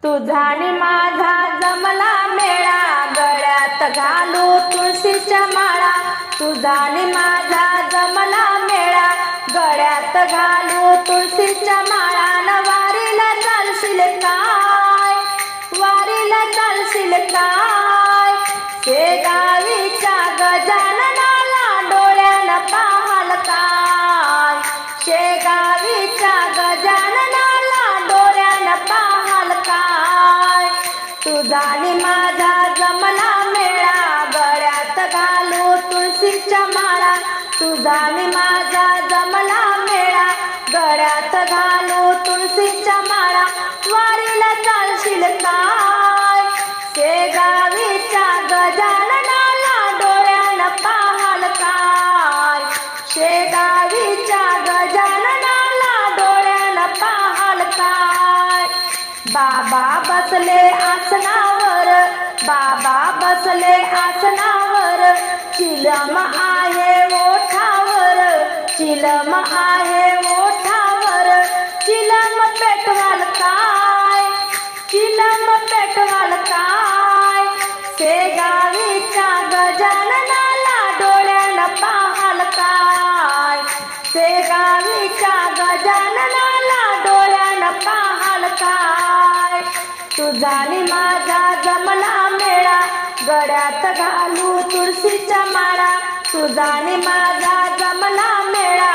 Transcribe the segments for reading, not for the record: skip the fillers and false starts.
तुझा आणि माझा जमला मेळा, गळ्यात घालू तुळशीच्या माळा. तुझा आणि माझा जमला मेळा, गळ्यात घालू तुळशीच्या माळा. न वारीला चालशील काय, वारीला चालशील काय, शेगावीच्या गजाननाला डोळ्यानं पाहाल काय, शेगावीच्या गजाननाला डोळ्यानं पाहाल काय. तुझा आणि माझा जमला मेळा, गळ्यात घालू तुळशीच्या माळा. तुझा आणि माझा जमला मेळा, गळ्यात घालू तुळशीच्या माळा. वारीला चालशील काय, शेगावीच्या गजाननाला डोळ्यानं पाहाल काय, शेगावीच्या गजाननाला डोळ्यानं पाहाल काय. बाबा बसले आसनावर, बाबा बसले आसनावर, चिलम आहे ओठावर, चिलम आहे ओठावर. चिलम पेटवाल काय, चिलम पेटवाल काय, शेगावीच्या गजाननाला डोळ्यानं पाहाल काय, शेगावीच्या गजाननाला डोळ्यानं पाहाल काय. तुझा आणि माझा जमला मेळा, गळ्यात घालू तुळशीच्या माळा. तुझा आणि माझा जमला मेळा,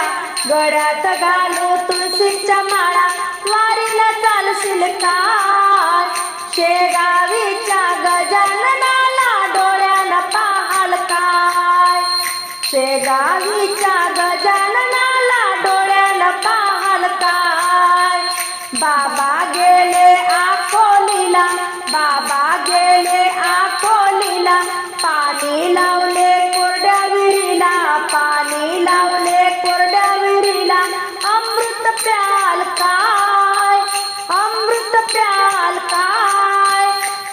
गळ्यात घालू तुळशीच्या माळा. वारीला चालशील काय, शेगावीच्या गजाननाला डोळ्यानं पाहाल काय, शेगावीच्या गजाननाला डोळ्यानं पाहाल काय. बाबा गेले आकोलीला, बाबा गेले आकोलीला, पाणी लावले कोरड्या विहिरीला, पाणी लावले कोरड्या विहिरीला. अमृत प्याल काय, अमृत प्याल काय,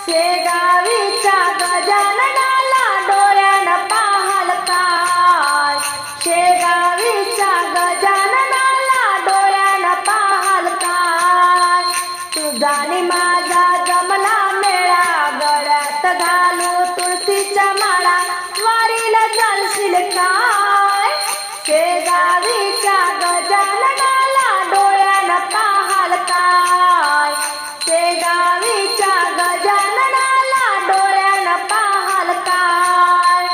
शेगावीच्या गजाननाला डोळ्यानं पाहाल काय, शेगावीच्या गजाननाला डोळ्यानं पाहाल काय. तुझा आणि माझा जमला मेळा, गळ्यात घालू तुळशीच्या माळा. वारीला चालशील काय, शेगावीच्या गजाननाला डोळ्यानं पाहाल काय, शेगावीच्या गजाननाला डोळ्यानं पाहाल काय.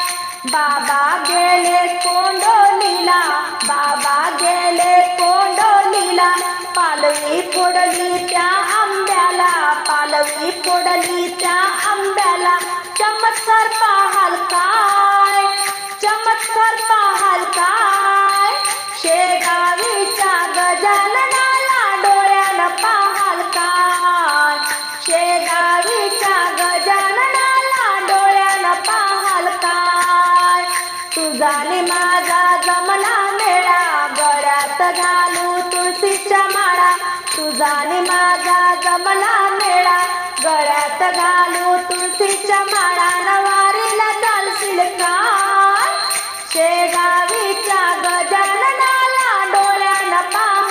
बाबा गेले कोंडोलीला, बाबा गेले कोंडोलीला, पालवी फोडली त्या आंब्याला, पालवी फोडली त्या आंब्याला. चमत्कार पाहाल काय, चमत्कार पाहाल काय, शेगावीच्या गजाननाला डोळ्यानं पाहाल काय, शेगावीच्या गजाननाला डोळ्यानं पाहाल काय. तुझा आणि माझा जमला मेळा, गळ्यात घालू तुळशीच्या माळा. तुझा आणि माझा जमला मेळा, गळ्यात घालू तुळशीच्या माळा. न वारीला चालशील काय, शेगावीच्या गजाननाला डोळ्यानं पाहाल